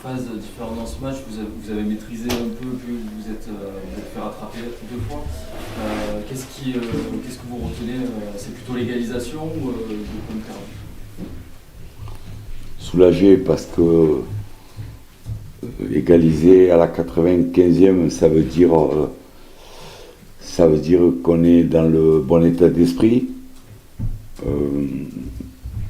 phases différentes dans ce match. Vous avez maîtrisé un peu, puis vous êtes fait rattraper 2 fois. Qu'est-ce que vous retenez? C'est plutôt l'égalisation ou le point perdu? Soulagé parce que égaliser à la 95e, ça veut dire qu'on est dans le bon état d'esprit,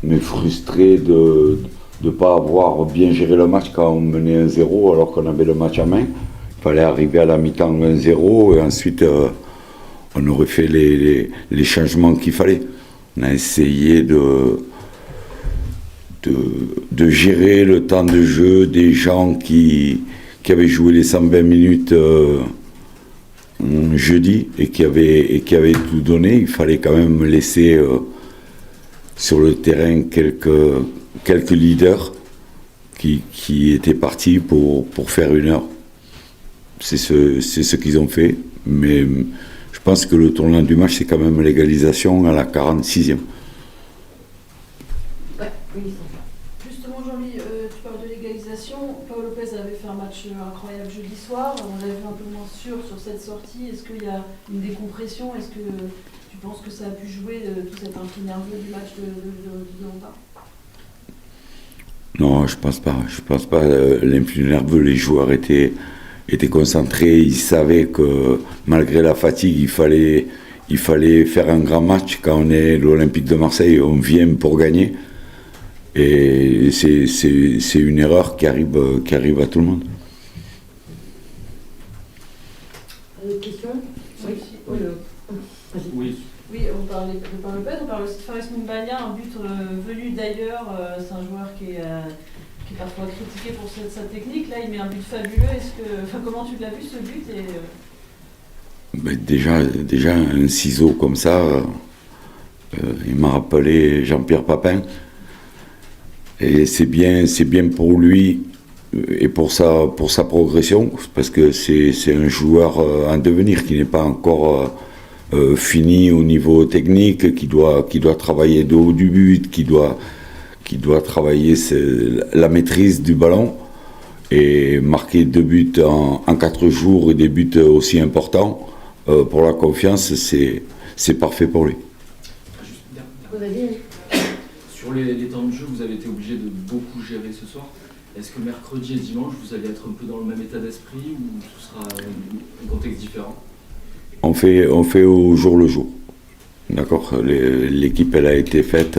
mais frustré de ne pas avoir bien géré le match quand on menait 1-0 alors qu'on avait le match en main. Il fallait arriver à la mi-temps 1-0 et ensuite on aurait fait les changements qu'il fallait. On a essayé de gérer le temps de jeu des gens qui avaient joué les 120 minutes jeudi et qui avaient tout donné. Il fallait quand même laisser sur le terrain quelques leaders qui étaient partis pour faire 1 heure. C'est ce qu'ils ont fait, mais je pense que le tournant du match, c'est quand même l'égalisation à la 46e. Justement, Jean-Louis, tu parles de l'égalisation. Pau Lopez avait fait un match incroyable jeudi soir. On l'avait vu un peu moins sûr sur cette sortie. Est-ce qu'il y a une décompression? Est-ce que tu penses que ça a pu jouer tout cet influx nerveux du match de Honda? Non, je pense pas. Je pense pas. L'influx nerveux, les joueurs étaient concentrés. Ils savaient que malgré la fatigue, il fallait faire un grand match. Quand on est l'Olympique de Marseille, on vient pour gagner. Et c'est une erreur qui arrive à tout le monde. Question? Oui. Oui, on parlait de Pau Lopez, on parle aussi de Faris Moumbagna, un but venu d'ailleurs. C'est un joueur qui est parfois critiqué pour sa technique. Là, il met un but fabuleux. Comment tu l'as vu ce but Déjà un ciseau comme ça, il m'a rappelé Jean-Pierre Papin. Et c'est bien pour lui et pour sa progression, parce que c'est un joueur en devenir qui n'est pas encore fini au niveau technique, qui doit travailler de haut du but, qui doit travailler la maîtrise du ballon. Et marquer 2 buts en 4 jours et des buts aussi importants pour la confiance, c'est parfait pour lui. Sur les temps de jeu, vous avez été obligé de beaucoup gérer ce soir. Est-ce que mercredi et dimanche, vous allez être un peu dans le même état d'esprit ou ce sera un contexte différent? On fait au jour le jour. D'accord. L'équipe, elle a été faite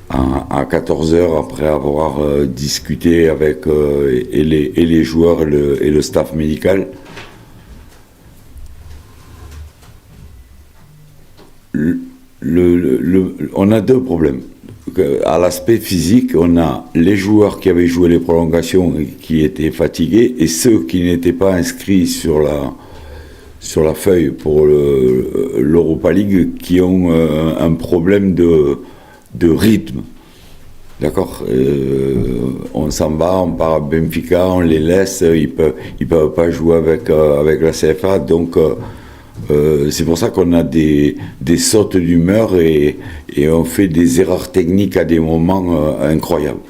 à 14h après avoir discuté avec et les joueurs et le staff médical. On a 2 problèmes. À l'aspect physique, on a les joueurs qui avaient joué les prolongations et qui étaient fatigués, et ceux qui n'étaient pas inscrits sur la feuille pour l'Europa League qui ont un problème de rythme. D'accord. On s'en va, on part à Benfica, on les laisse, ils peuvent pas jouer avec la CFA, donc c'est pour ça qu'on a des sautes d'humeur et on fait des erreurs techniques à des moments incroyables.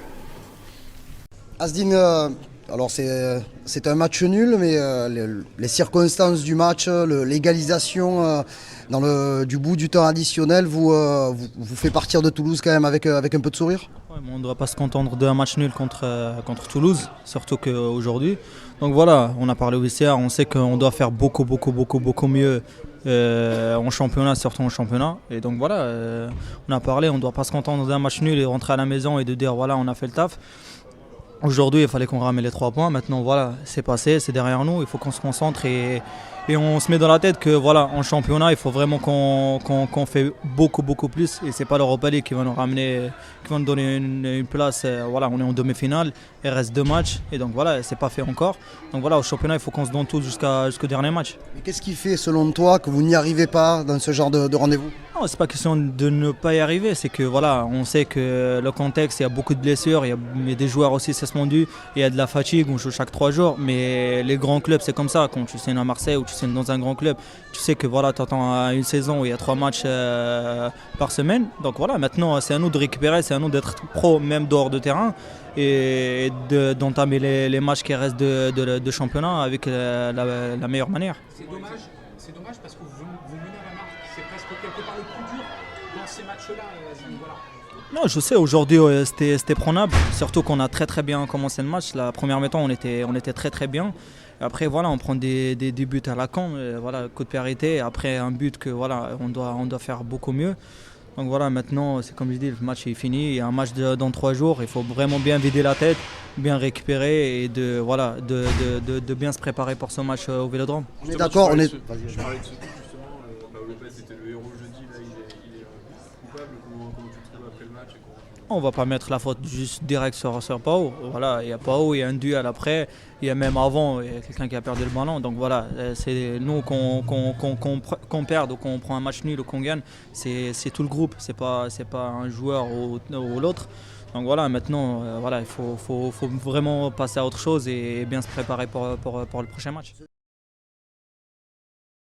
Asdin, alors c'est un match nul, mais les circonstances du match, l'égalisation du bout du temps additionnel vous fait partir de Toulouse quand même avec un peu de sourire? Ouais, mais on ne doit pas se contenter d'un match nul contre Toulouse, surtout qu'aujourd'hui. Donc voilà, on a parlé au VCR, on sait qu'on doit faire beaucoup mieux en championnat, surtout en championnat. Et donc voilà, on a parlé, on ne doit pas se contenter d'un match nul et rentrer à la maison et de dire voilà, on a fait le taf. Aujourd'hui, il fallait qu'on ramène les 3 points. Maintenant, voilà, c'est passé, c'est derrière nous. Il faut qu'on se concentre et on se met dans la tête que voilà, en championnat, il faut vraiment qu'on fait beaucoup plus. Et c'est pas l'Europa League qui va nous ramener, qui va nous donner une place. Voilà, on est en demi-finale, il reste 2 matchs et donc voilà, c'est pas fait encore. Donc voilà, au championnat, il faut qu'on se donne tout jusqu'au dernier match. Mais qu'est-ce qui fait, selon toi, que vous n'y arrivez pas dans ce genre de rendez-vous? Non, c'est pas question de ne pas y arriver, c'est que voilà, on sait que le contexte, il y a beaucoup de blessures, il y a des joueurs aussi suspendus, il y a de la fatigue, on joue chaque 3 jours, mais les grands clubs c'est comme ça, quand tu signes à Marseille ou tu professionnel, dans un grand club, tu sais que voilà, tu attends une saison où il y a 3 matchs par semaine. Donc voilà, maintenant c'est à nous de récupérer, c'est à nous d'être pro même dehors de terrain et d'entamer les matchs qui restent de championnat avec la meilleure manière. C'est dommage parce que vous menez à la marque. C'est presque quelque part le plus dur dans ces matchs-là. Voilà. Non, je sais, aujourd'hui c'était prenable, surtout qu'on a très bien commencé le match. La première mi-temps, on était très bien. Après, voilà, on prend des buts à la con, voilà, coup de pied arrêté. Après, un but que voilà, on doit faire beaucoup mieux. Donc voilà, maintenant, c'est comme je dis, le match est fini. Il y a un match dans 3 jours. Il faut vraiment bien vider la tête, bien récupérer et de bien se préparer pour ce match au Vélodrome. On est d'accord, on est. Je parlais de ce coup justement, Pau Lopez était le héros jeudi, là il est coupable, comment tu te trouves après le match et On ne va pas mettre la faute juste direct sur Pau. Voilà, il y a Pau, il y a un duel après, il y a même avant, il y a quelqu'un qui a perdu le ballon. Donc voilà, c'est nous qu'on perde ou qu'on prend un match nul ou qu'on gagne, c'est tout le groupe, c'est pas un joueur ou l'autre. Donc voilà, maintenant, voilà, il faut vraiment passer à autre chose et bien se préparer pour le prochain match.